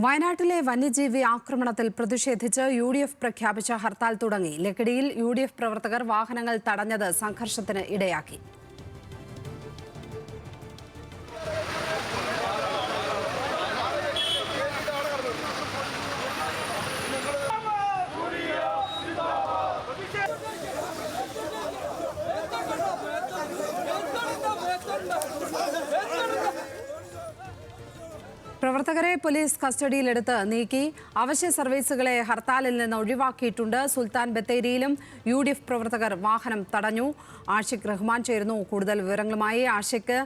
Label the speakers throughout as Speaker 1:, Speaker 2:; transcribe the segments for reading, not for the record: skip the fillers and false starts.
Speaker 1: വയനാട്ടിലെ വന്യജീവി ആക്രമണത്തിൽ പ്രതിഷേധിച്ച് യുഡിഎഫ് പ്രഖ്യാപിച്ച ഹർത്താൽ തുടങ്ങി. ലക്കിടിയിൽ യുഡിഎഫ് പ്രവർത്തകർ വാഹനങ്ങൾ തടഞ്ഞത് സംഘർഷത്തിന് ഇടയാക്കി. പ്രവർത്തകരെ പോലീസ് കസ്റ്റഡിയിലെടുത്ത് നീക്കി. അവശ്യ സർവീസുകളെ ഹർത്താലിൽ നിന്ന് ഒഴിവാക്കിയിട്ടുണ്ട്. സുൽത്താൻ ബത്തേരിയിലും യുഡിഎഫ് പ്രവർത്തകർ വാഹനം തടഞ്ഞു. ആഷിഖ് റഹ്മാൻ ചേരുന്നു കൂടുതൽ വിവരങ്ങളുമായി. ആഷിഖ്,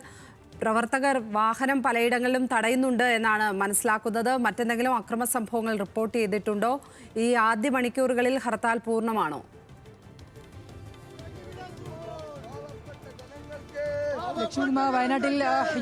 Speaker 1: പ്രവർത്തകർ വാഹനം പലയിടങ്ങളിലും തടയുന്നുണ്ട് എന്നാണ് മനസ്സിലാക്കുന്നത്. മറ്റെന്തെങ്കിലും അക്രമ സംഭവങ്ങൾ റിപ്പോർട്ട് ചെയ്തിട്ടുണ്ടോ? ഈ ആദ്യ മണിക്കൂറുകളിൽ ഹർത്താൽ പൂർണ്ണമാണോ?
Speaker 2: വയനാട്ടിൽ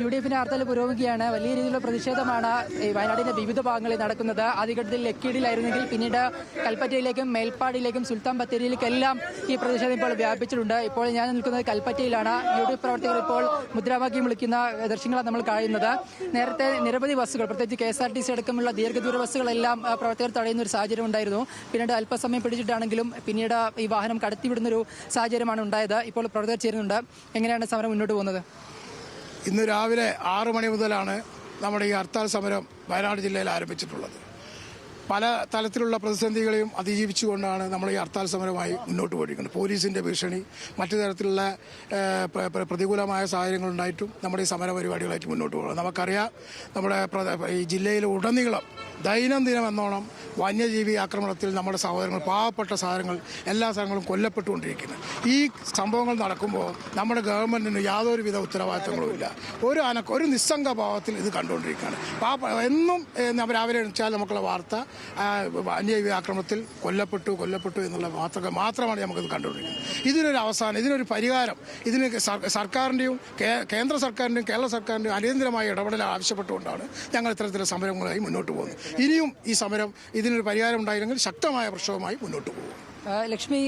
Speaker 2: യുഡിഎഫിന്റെ ഹർത്താൽ പുരോഗമിക്കുകയാണ്. വലിയ രീതിയിലുള്ള പ്രതിഷേധമാണ് വയനാടിന്റെ വിവിധ ഭാഗങ്ങളിൽ നടക്കുന്നത്. ആദ്യഘട്ടത്തിൽ ലക്കിടിയിലായിരുന്നെങ്കിൽ പിന്നീട് കൽപ്പറ്റയിലേക്കും മേൽപ്പാടിയിലേക്കും സുൽത്താൻ ബത്തേരിയിലേക്കെല്ലാം ഈ പ്രതിഷേധം ഇപ്പോൾ വ്യാപിച്ചിട്ടുണ്ട്. ഇപ്പോൾ ഞാൻ നിൽക്കുന്നത് കൽപ്പറ്റയിലാണ്. യുഡിഎഫ് പ്രവർത്തകർ ഇപ്പോൾ മുദ്രാവാക്യം വിളിക്കുന്ന ദൃശ്യങ്ങളാണ് നമ്മൾ കാണുന്നത്. നേരത്തെ നിരവധി ബസ്സുകൾ, പ്രത്യേകിച്ച് KSRTC അടക്കമുള്ള ദീർഘദൂര ബസ്സുകളെല്ലാം പ്രവർത്തകർ തടയുന്ന ഒരു സാഹചര്യം ഉണ്ടായിരുന്നു. പിന്നീട് അല്പസമയം പിടിച്ചിട്ടാണെങ്കിലും പിന്നീട് ഈ വാഹനം കടത്തിവിടുന്നൊരു സാഹചര്യമാണ് ഉണ്ടായത്. ഇപ്പോൾ പ്രവർത്തകർ ചേരുന്നുണ്ട്. എങ്ങനെയാണ് സമരം മുന്നോട്ട് പോകുന്നത്?
Speaker 3: ഇന്ന് രാവിലെ 6 മണി മുതലാണ് നമ്മുടെ ഈ ഹർത്താൽ സമരം വയനാട് ജില്ലയിൽ ആരംഭിച്ചിട്ടുള്ളത്. പല തലത്തിലുള്ള പ്രതിസന്ധികളെയും അതിജീവിച്ചുകൊണ്ടാണ് നമ്മൾ ഈ ഹർത്താൽ സമരമായി മുന്നോട്ട് പോയിരിക്കുന്നത്. പോലീസിൻ്റെ ഭീഷണി, മറ്റു തരത്തിലുള്ള പ്രതികൂലമായ സാഹചര്യങ്ങളുണ്ടായിട്ടും നമ്മുടെ ഈ സമര പരിപാടികളായിട്ട് മുന്നോട്ട് പോകണം. നമുക്കറിയാം, നമ്മുടെ ഈ ജില്ലയിൽ ഉടനീളം ദൈനംദിനം എന്നോണം വന്യജീവി ആക്രമണത്തിൽ നമ്മുടെ സഹോദരങ്ങൾ, പാവപ്പെട്ട സാധനങ്ങൾ, എല്ലാ സാധനങ്ങളും കൊല്ലപ്പെട്ടുകൊണ്ടിരിക്കുന്നത്. ഈ സംഭവങ്ങൾ നടക്കുമ്പോൾ നമ്മുടെ ഗവൺമെൻറ്റിന് യാതൊരുവിധ ഉത്തരവാദിത്തങ്ങളുമില്ല. ഒരു നിസ്സംഗ ഭാവത്തിൽ ഇത് കണ്ടുകൊണ്ടിരിക്കുകയാണ്. എന്നും രാവിലെ എണിച്ചാൽ നമുക്കുള്ള വാർത്ത വന്യജീവി ആക്രമണത്തിൽ കൊല്ലപ്പെട്ടു എന്നുള്ള മാത്രമാണ് നമുക്കിത് കണ്ടുകൊണ്ടിരിക്കുന്നത്. ഇതിനൊരു അവസാനം, ഇതിനൊരു പരിഹാരം, ഇതിന് സർക്കാരിൻ്റെയും കേന്ദ്ര സർക്കാരിൻ്റെയും കേരള സർക്കാരിൻ്റെയും അടിയന്തരമായ ഇടപെടൽ ആവശ്യപ്പെട്ടുകൊണ്ടാണ് ഞങ്ങൾ ഇത്തരത്തിലുള്ള സമരങ്ങളുമായി മുന്നോട്ട് പോകുന്നത്. ഇനിയും ഈ സമരം ഇതിനൊരു പരിഹാരം ഉണ്ടായില്ലെങ്കിൽ ശക്തമായ പ്രക്ഷോഭമായി മുന്നോട്ട് പോകും.
Speaker 2: ലക്ഷ്മി,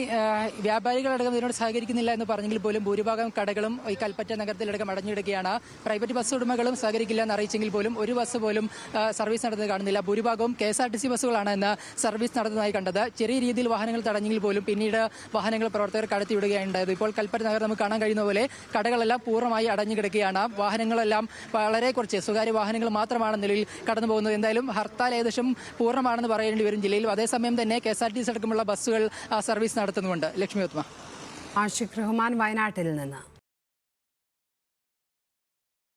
Speaker 2: വ്യാപാരികളടക്കം ഇതിനോട് സഹകരിക്കുന്നില്ല എന്ന് പറഞ്ഞെങ്കിൽ പോലും ഭൂരിഭാഗം കടകളും ഈ കൽപ്പറ്റ നഗരത്തിലടക്കം അടഞ്ഞിടുകയാണ്. പ്രൈവറ്റ് ബസ് ഉടമകളും സഹകരിക്കില്ല എന്ന് അറിയിച്ചെങ്കിൽ പോലും ഒരു ബസ് പോലും സർവീസ് നടത്തുന്നത് കാണുന്നില്ല. ഭൂരിഭാഗവും KSRTC ബസ്സുകളാണ് ഇന്ന് സർവീസ് നടത്തുന്നതായി കണ്ടത്. ചെറിയ രീതിയിൽ വാഹനങ്ങൾ തടഞ്ഞെങ്കിൽ പോലും പിന്നീട് വാഹനങ്ങൾ പ്രവർത്തകർ കടത്തിവിടുകയാണ് ഉണ്ടായത്. ഇപ്പോൾ കൽപ്പറ്റ നഗരം നമുക്ക് കാണാൻ കഴിയുന്ന പോലെ കടകളെല്ലാം പൂർണ്ണമായി അടഞ്ഞു കിടക്കുകയാണ്. വാഹനങ്ങളെല്ലാം വളരെ കുറച്ച് സ്വകാര്യ വാഹനങ്ങൾ മാത്രമാണ് നിലവിൽ കടന്നു പോകുന്നത്. എന്തായാലും ഹർത്താൽ ഏകദേശം പൂർണ്ണമാണെന്ന് പറയേണ്ടി വരും ജില്ലയിൽ. അതേസമയം തന്നെ KSRTC അടക്കമുള്ള ബസ്സുകൾ സർവീസ് നടത്തുന്നുണ്ട്. ലക്ഷ്മി ഉത്മ.
Speaker 1: ആഷിഖ് റഹ്മാൻ വയനാട്ടിൽ നിന്ന്.